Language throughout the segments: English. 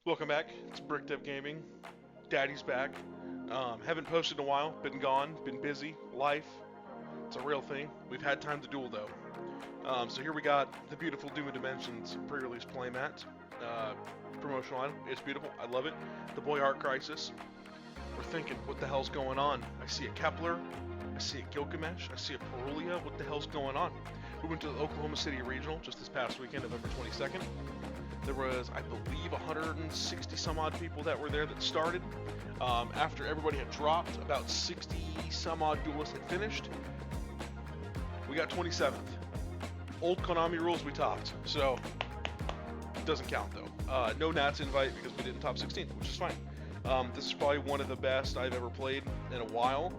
Welcome back. It's Brick Dev Gaming. Daddy's back. Haven't posted in a while. Been gone. Been busy. Life. It's a real thing. We've had time to duel though. So here we got the beautiful Doom of Dimensions pre-release playmat. Promotional item. It's beautiful. I love it. The Boy Art Crisis. We're thinking, what the hell's going on? I see a Kepler. I see a Gilgamesh. I see a Perulia. What the hell's going on? We went to the Oklahoma City Regional just this past weekend, November 22nd. There was, I believe, 160 some odd people that were there that started. After everybody had dropped, about 60 some odd duelists had finished. We got 27th. Old Konami rules, we topped. So, it doesn't count though. No Nats invite because we didn't top 16, which is fine. This is probably one of the best I've ever played in a while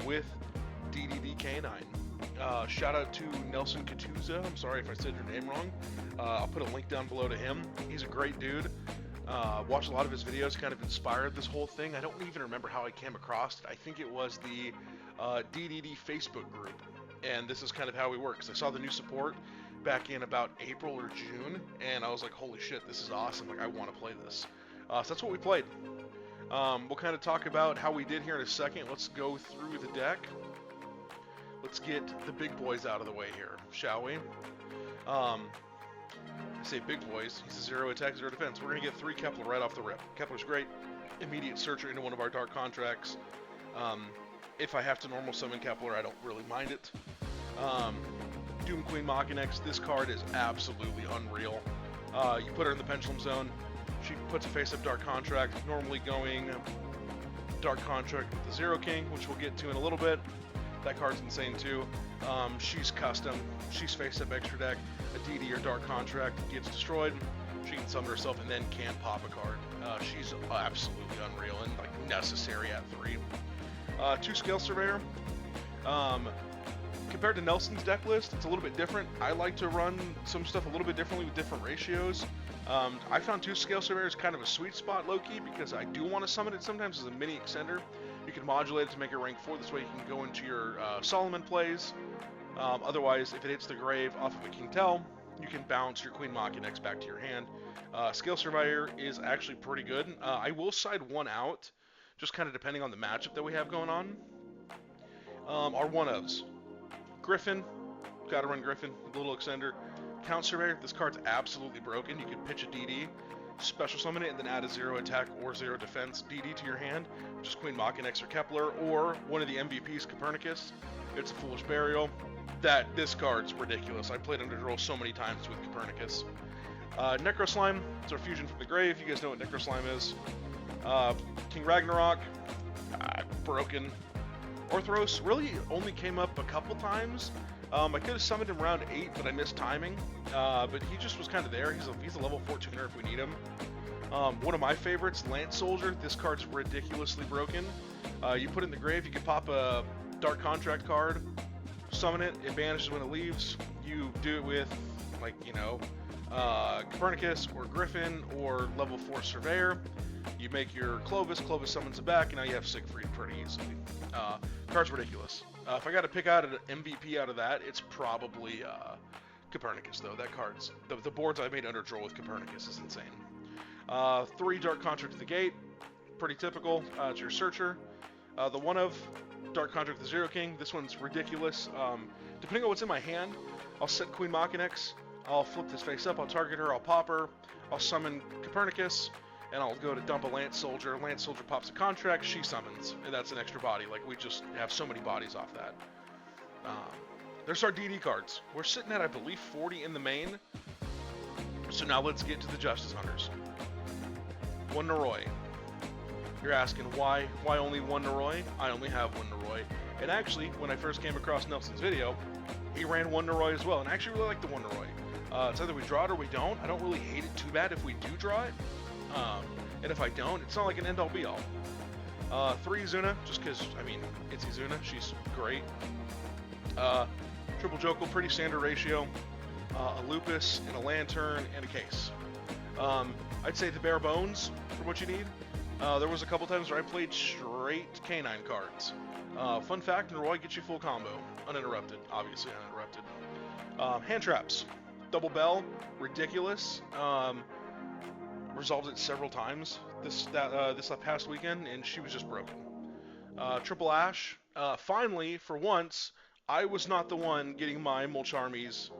with DDD K9. Shout out to Nelson Katuza. I'm sorry if I said your name wrong. I'll put a link down below to him. He's a great dude. Watched a lot of his videos, kind of inspired this whole thing. I don't even remember how I came across it. I think it was the DDD Facebook group. And this is kind of how we work. 'Cause I saw the new support back in about April or June, and I was like, holy shit, this is awesome. Like, I want to play this. So that's what we played. We'll kind of talk about how we did here in a second. Let's go through the deck. Let's get the big boys out of the way here, shall we? I say big boys. He's a 0 attack, 0 defense. We're going to get 3 Kepler right off the rip. Kepler's great. Immediate searcher into one of our dark contracts. If I have to normal summon Kepler, I don't really mind it. Doom Queen Machinex. This card is absolutely unreal. You put her in the Pendulum Zone. She puts a face-up Dark Contract. Normally going Dark Contract with the Zero King, which we'll get to in a little bit. That card's insane too. She's custom. She's face-up extra deck. A DD or Dark Contract gets destroyed. She can summon herself and then can pop a card. She's absolutely unreal and like necessary at 3. 2 Scale Surveyor. Compared to Nelson's deck list, it's a little bit different. I like to run some stuff a little bit differently with different ratios. I found 2 Scale Surveyors kind of a sweet spot low-key because I do want to summon it sometimes as a mini extender. You can modulate it to make it rank 4. This way you can go into your Solomon plays. Otherwise, if it hits the grave off of a King Tell, you can bounce your Queen Machinex back to your hand. Scale Surveyor is actually pretty good. I will side one out, just kind of depending on the matchup that we have going on. Our one-ofs. Griffin, gotta run Griffin, little extender. Count Surveyor, this card's absolutely broken. You can pitch a DD, special summon it, and then add a 0 attack or 0 defense DD to your hand, which is Queen Machinex or Kepler, or one of the MVPs, Copernicus. It's a Foolish Burial. This card's ridiculous. I played under Droll so many times with Copernicus. Necro Slime, it's our fusion from the grave. You guys know what Necro Slime is. King Ragnarok, broken. Orthros really only came up a couple times. I could have summoned him round 8, but I missed timing. But he just was kind of there. He's a level 4 tuner if we need him. One of my favorites, Lance Soldier. This card's ridiculously broken. You put it in the grave, you can pop a Dark Contract card, summon it, it banishes when it leaves. You do it with, like, you know, Copernicus or Griffin or level 4 Surveyor. You make your Clovis summons it back, and now you have Siegfried pretty easily. Card's ridiculous. If I got to pick out an MVP out of that, it's probably Copernicus, though. That card's... The boards I made under Droll with Copernicus is insane. 3 Dark Contract to the Gate. Pretty typical. It's your Searcher. The one of Dark Contract to the Zero King. This one's ridiculous. Depending on what's in my hand, I'll set Queen Machinex. I'll flip this face up. I'll target her. I'll pop her. I'll summon Copernicus. And I'll go to dump a Lance Soldier. Lance Soldier pops a contract, she summons, and that's an extra body. Like, we just have so many bodies off that. There's our DD cards. We're sitting at, I believe, 40 in the main. So now let's get to the Justice Hunters. 1 Noroi. You're asking, why only 1 Noroi? I only have 1 Noroi. And actually, when I first came across Nelson's video, he ran 1 Noroi as well, and I actually really like the 1 Noroi. It's either we draw it or we don't. I don't really hate it too bad if we do draw it. And if I don't, it's not like an end-all be-all. 3 Izuna, just because, I mean, it's Izuna. She's great. Triple Jokel, pretty standard ratio. A Lupus, and a Lantern, and a Case. I'd say the bare bones for what you need. There was a couple times where I played straight Canine cards. Fun fact, Noroi gets you full combo. Uninterrupted, obviously uninterrupted. Hand traps. Double Bell, ridiculous. resolved it several times this past weekend, and she was just broken. Triple Ash. Finally, for once, I was not the one getting my Mulch Armies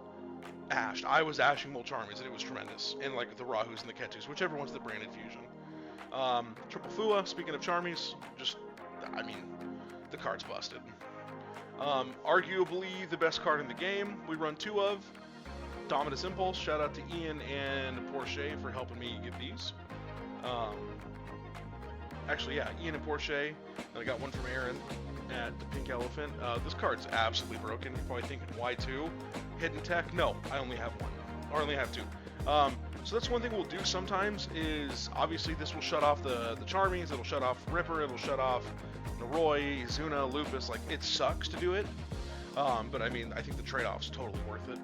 ashed. I was ashing Mulch Armies, and it was tremendous. And like the Rahus and the Ketus, whichever one's the branded fusion. Triple Fua, speaking of Charmies, just, I mean, the card's busted. Arguably the best card in the game, we run 2 of. Dominus Impulse, shout out to Ian and Porsche for helping me get these. Actually, yeah, Ian and Porsche, and I got one from Aaron at the Pink Elephant. This card's absolutely broken. You're probably thinking, why 2? Hidden Tech? No, I only have 1. Or I only have 2. So that's one thing we'll do sometimes is, obviously this will shut off the Charmies, it'll shut off Ripper, it'll shut off Naroi, Zuna, Lupus. Like, it sucks to do it. But I mean, I think the trade-off's totally worth it.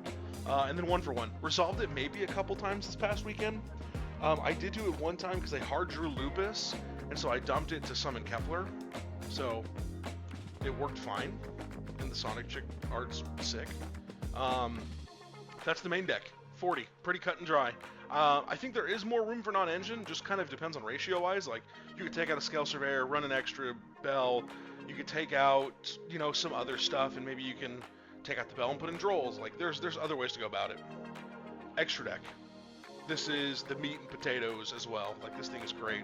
And then 1 for 1. Resolved it maybe a couple times this past weekend. I did do it one time because I hard drew Lupus, and so I dumped it to summon Kepler. So it worked fine, and the Sonic Chick art's sick. That's the main deck. 40, pretty cut and dry. I think there is more room for non-engine, just kind of depends on ratio-wise. Like, you could take out a Scale Surveyor, run an extra Bell, you could take out, you know, some other stuff, and maybe you can take out the Bell and put in Drolls. Like, there's other ways to go about it. Extra deck. This is the meat and potatoes as well. Like, this thing is great.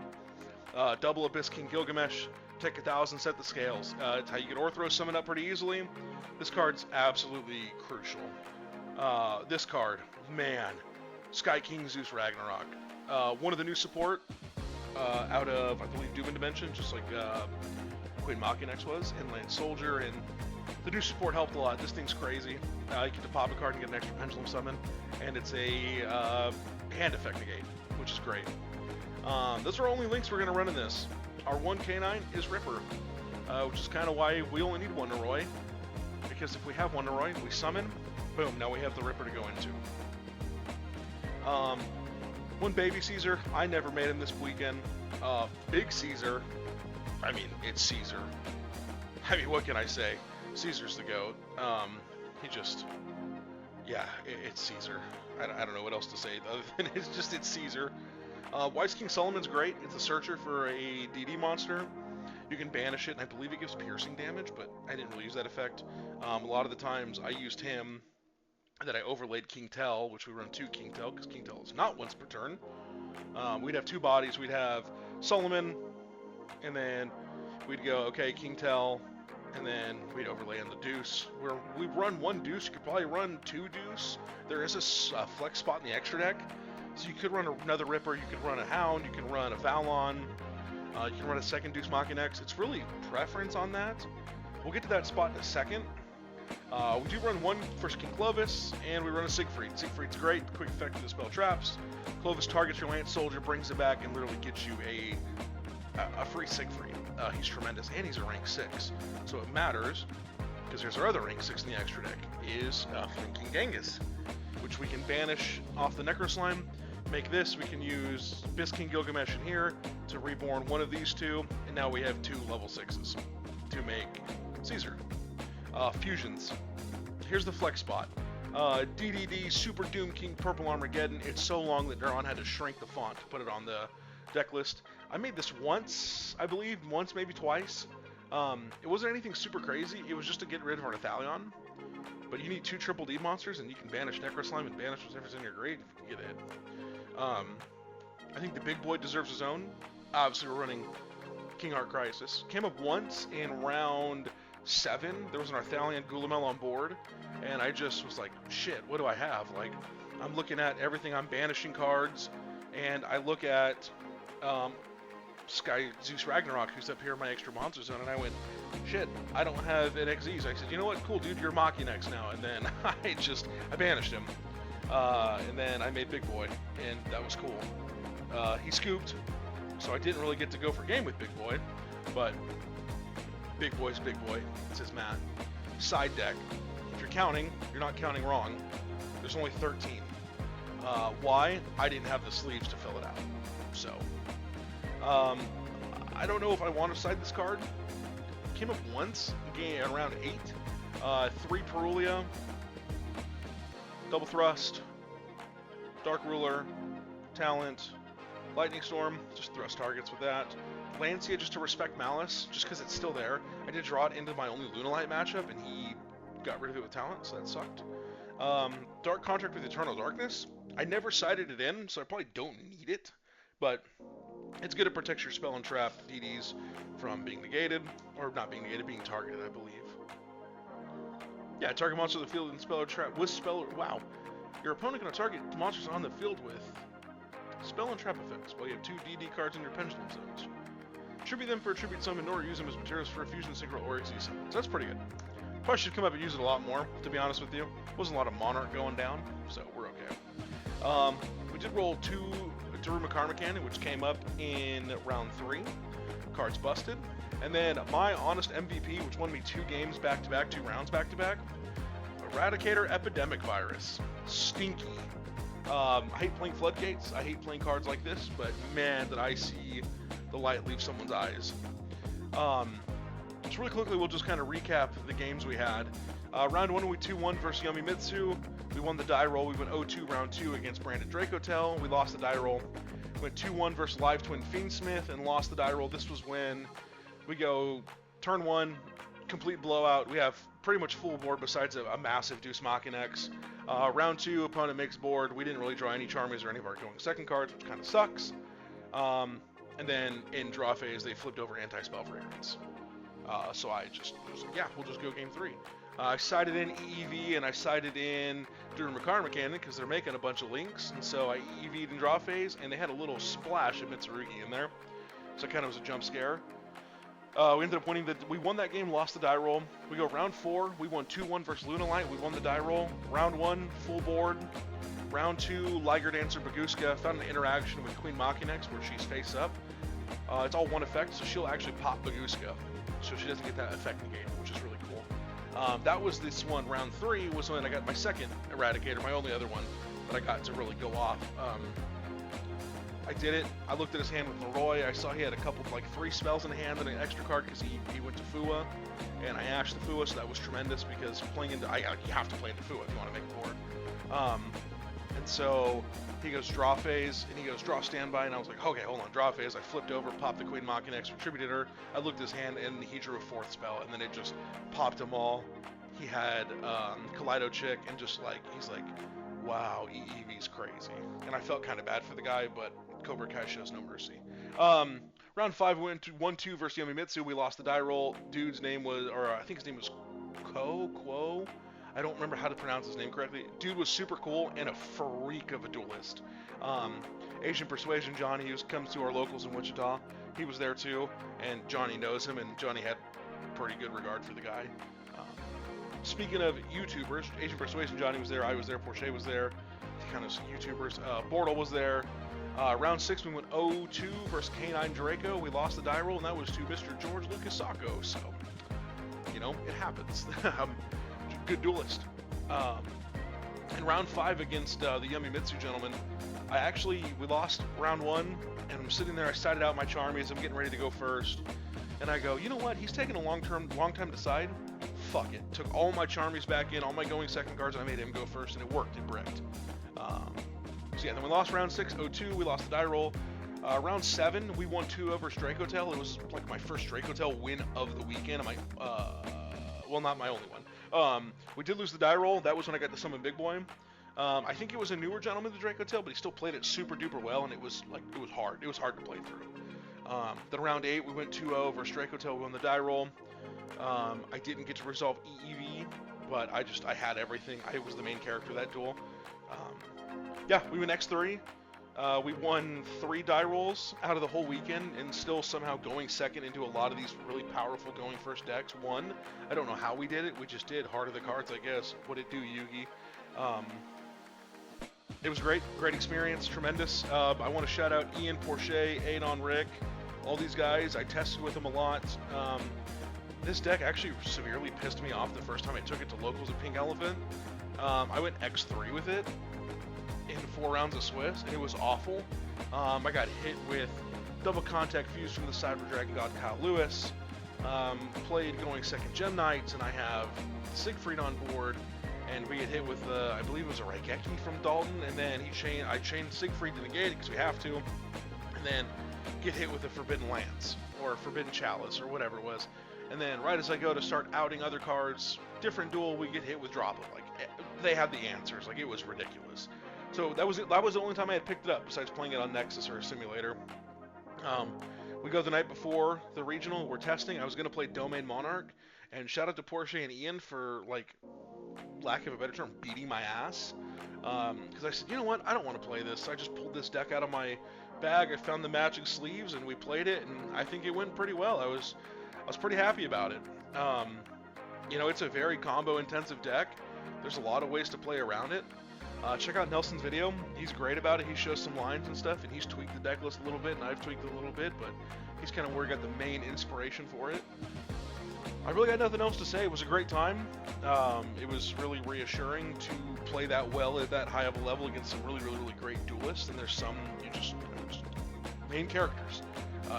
Double Abyss King Gilgamesh, take 1,000, set the scales. It's how you can Orthro summon up pretty easily. This card's absolutely crucial. This card, man, Sky King Zeus Ragnarok. One of the new support out of, I believe, Doom and Dimension, just like Queen Machinex was, Inland Soldier, and the new support helped a lot. This thing's crazy. You get to pop a card and get an extra Pendulum Summon, and it's a hand effect negate, which is great. Those are only links we're going to run in this. Our 1K9 is Ripper, which is kind of why we only need 1 Naroi, because if we have 1 Naroi, we summon, boom, now we have the Ripper to go into. 1 Baby Caesar, I never made him this weekend. Big Caesar, I mean, it's Caesar. I mean, what can I say? Caesar's the GOAT. He just, yeah, it's Caesar. I don't know what else to say other than it's Caesar. Wise King Solomon's great. It's a searcher for a DD monster. You can banish it, and I believe it gives piercing damage, but I didn't really use that effect. A lot of the times I used him, and then I overlaid King Tell, which we run 2 King Tell, because King Tell is not once per turn. We'd have 2 bodies. We'd have Solomon, and then we'd go, okay, King Tell, and then we'd overlay on the Deuce. We run 1 Deuce. You could probably run 2 Deuce. There is a flex spot in the extra deck. So you could run another Ripper, you could run a Hound, you can run a Valon, you can run a second Deuce Machinex. It's really preference on that. We'll get to that spot in a second. We do run 1 First King Clovis, and we run a Siegfried. Siegfried's great, quick effect to dispel traps. Clovis targets your Lance Soldier, brings it back, and literally gets you a free Siegfried. He's tremendous, and he's a rank 6. So it matters, because there's our other rank 6 in the extra deck, is Flame King Genghis, which we can banish off the Necro Slime. Make this, we can use Abyss King Gilgamesh in here to reborn 1 of these 2, and now we have 2 level 6s to make Caesar. Fusions. Here's the flex spot. DDD Super Doom King Purple Armageddon. It's so long that Duran had to shrink the font to put it on the deck list. I made this once, I believe, once, maybe twice. It wasn't anything super crazy. It was just to get rid of our Nathalion. But you need 2 Triple D monsters, and you can banish Necro Slime and banish whatever's in your grave if you get it. I think the big boy deserves his own. Obviously, we're running King Heart Crisis. Came up once in round 7. There was an Arthalion Gulamel on board, and I just was like, shit, what do I have? Like, I'm looking at everything, I'm banishing cards, and I look at Sky Zeus Ragnarok, who's up here in my extra monster zone, and I went, shit, I don't have an XZ. So I said, you know what, cool, dude, you're Machinex now. And then I banished him. And then I made Big Boy, and that was cool. He scooped, so I didn't really get to go for game with Big Boy, but Big Boy's Big Boy, says Matt. Side deck. If you're counting, you're not counting wrong. There's only 13. Why? I didn't have the sleeves to fill it out. So, I don't know if I want to side this card. Came up once, around 8. 3 Perulia, Double Thrust, Dark Ruler, Talent, Lightning Storm, just thrust targets with that. Lancia, just to respect Malice, just because it's still there. I did draw it into my only Lunalight matchup, and he got rid of it with talent, so that sucked. Dark Contract with Eternal Darkness. I never sided it in, so I probably don't need it, but it's good to protect your spell and trap DDs from being negated, or not being negated, being targeted, I believe. Yeah, target monster on the field and spell or trap with spell. Wow, your opponent can target monsters on the field with spell and trap effects. Well, you have 2 DD cards in your pendulum zones. Tribute them for a tribute summon, or use them as materials for a fusion synchro or XZ summon. So that's pretty good. Probably should come up and use it a lot more, to be honest with you. Wasn't a lot of Monarch going down, so we're okay. We did roll 2 Daruma Karmakan, which came up in round 3. Cards busted. And then my honest MVP, which won me 2 games back-to-back, 2 rounds back-to-back. Eradicator Epidemic Virus. Stinky. I hate playing Floodgates. I hate playing cards like this, but man, did I see the light leave someone's eyes. So really quickly, we'll just kind of recap the games we had. Round 1, we 2-1 versus Yamimitsu. We won the die roll. We went 0-2 round 2 against Branded Dracotel. We lost the die roll. Went 2-1 versus Live Twin Fiendsmith and lost the die roll. This was when we go turn 1, complete blowout. We have pretty much full board besides a massive Deuce Machinex. Round 2, opponent makes board. We didn't really draw any Charmies or any of our going second cards, which kind of sucks. And then in draw phase, they flipped over anti-spell fragrance. So I just was like, yeah, we'll just go game 3. I sided in EEV and I sided in Daruma Karmakan because they're making a bunch of links, and so I EEV'd in draw phase, and they had a little splash of Mitsurugi in there, so it kind of was a jump scare. We ended up winning we won that game, lost the die roll. We go round 4, we won 2-1 versus Lunalight, we won the die roll. Round 1, full board. Round 2, Liger Dancer Baguska found an interaction with Queen Machinex where she's face up. It's all one effect, so she'll actually pop Baguska, so she doesn't get that effect negated, which is really cool. That was this one. Round 3 was when I got my second Eradicator, my only other one that I got to really go off. I did it. I looked at his hand with Leroy. I saw he had a couple, like 3 spells in hand and an extra card because he went to Fua, and I ashed the Fua, so that was tremendous because playing into you have to play into Fua if you want to make a board. And so he goes draw phase, and he goes draw standby, and I was like, okay, hold on, draw phase. I flipped over, popped the Queen Machinex, retributed her. I looked at his hand, and he drew a 4th spell, and then it just popped them all. He had Kaleido Chick, and just like, he's like, wow, EEV's crazy. And I felt kind of bad for the guy, but Cobra Kai shows no mercy. Round 5, we went to 1-2 versus Yamimitsu. We lost the die roll. Dude's name was, or I think his name was Quo. I don't remember how to pronounce his name correctly. Dude was super cool and a freak of a duelist. Asian Persuasion Johnny, who comes to our locals in Wichita, he was there too, and Johnny knows him, and Johnny had pretty good regard for the guy. Speaking of YouTubers, Asian Persuasion Johnny was there, I was there, Porsche was there, kind of YouTubers. Bortle was there. Round 6, we went 0-2 versus K9 Draco. We lost the die roll, and that was to Mr. George Lucas Sacco, so, you know, it happens. Good duelist. In round 5 against the Yamimitsu gentleman, we lost round 1, and I'm sitting there, I sided out my Charmies, I'm getting ready to go first, and I go, you know what, he's taking a long time to decide. Fuck it. Took all my Charmies back in, all my going second cards, and I made him go first, and it worked, it bricked. So yeah, then we lost round 6, 0-2, we lost the die roll. Round 7, we won 2-0 versus Dracotel. It was like my first Dracotel win of the weekend. Well, not my only one. We did lose the die roll. That was when I got to summon Big Boy. I think it was a newer gentleman, the Dracotel, but he still played it super duper well, and it was hard. It was hard to play through. Then round 8, we went 2-0 versus Dracotel. We won the die roll. I didn't get to resolve EEV, but I had everything. I was the main character of that duel. Yeah, we went X3. We won 3 die rolls out of the whole weekend, and still somehow going second into a lot of these really powerful going first decks. I don't know how we did it. We just did. Heart of the cards, I guess. What'd it do, Yugi? It was great experience, tremendous. I want to shout out Ian, Porsche, Adon, Rick, all these guys. I tested with them a lot. This deck actually severely pissed me off the first time I took it to locals at Pink Elephant. I went X3 with it in 4 rounds of Swiss, and it was awful. I got hit with double contact fuse from the Cyber Dragon God Kyle Lewis. Played going second Gem Knights, and I have Siegfried on board, and we get hit with I believe it was a Raigeki from Dalton, and then I chained Siegfried to negate it because we have to, then get hit with a Forbidden Lance or a Forbidden Chalice or whatever it was. And then right as I go to start outing other cards, different duel, we get hit with Drop 'em. Like, they had the answers. Like, it was ridiculous. So that was the only time I had picked it up, besides playing it on Nexus or a simulator. We go the night before the regional, we're testing. I was going to play Domain Monarch, and shout out to Porsche and Ian for, like, lack of a better term, beating my ass. Because I said, you know what, I don't want to play this. I just pulled this deck out of my bag, I found the matching sleeves, and we played it, and I think it went pretty well. I was pretty happy about it. You know, it's a very combo-intensive deck. There's a lot of ways to play around it. Check out Nelson's video. He's great about it. He shows some lines and stuff, and he's tweaked the deck list a little bit, and I've tweaked it a little bit, but he's kind of where he got the main inspiration for it. I really got nothing else to say. It was a great time. It was really reassuring to play that well at that high of a level against some really, really, really great duelists, and there's some you just main characters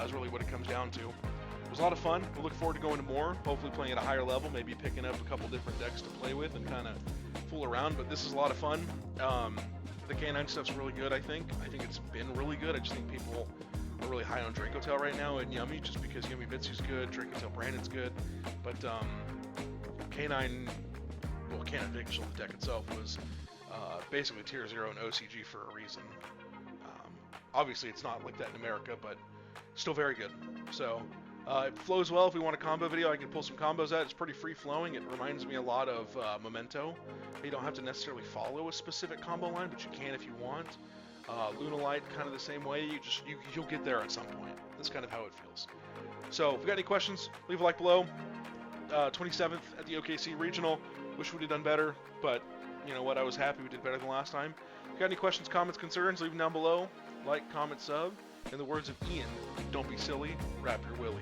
is really what it comes down to. It was a lot of fun. We look forward to going to more, hopefully playing at a higher level, maybe picking up a couple different decks to play with and kind of fool around, but this is a lot of fun. The K9 stuff's really good, I think. I think it's been really good. I just think people are really high on Dracotail right now and Yummy, just because Yummy Bitsu's good, Dracotail Brandon's good, but K9, well, K9 Vigil, the deck itself, was basically tier 0 in OCG for a reason. Obviously, it's not like that in America, but still very good. So, it flows well. If we want a combo video, I can pull some combos out. It's pretty free-flowing. It reminds me a lot of Memento. You don't have to necessarily follow a specific combo line, but you can if you want. Lunalight, kind of the same way. You'll get there at some point. That's kind of how it feels. So, if you got any questions, leave a like below. 27th at the OKC Regional. Wish we'd have done better, but you know what? I was happy we did better than last time. If you got any questions, comments, concerns, leave them down below. Like, comment, sub. In the words of Ian, don't be silly, wrap your willy.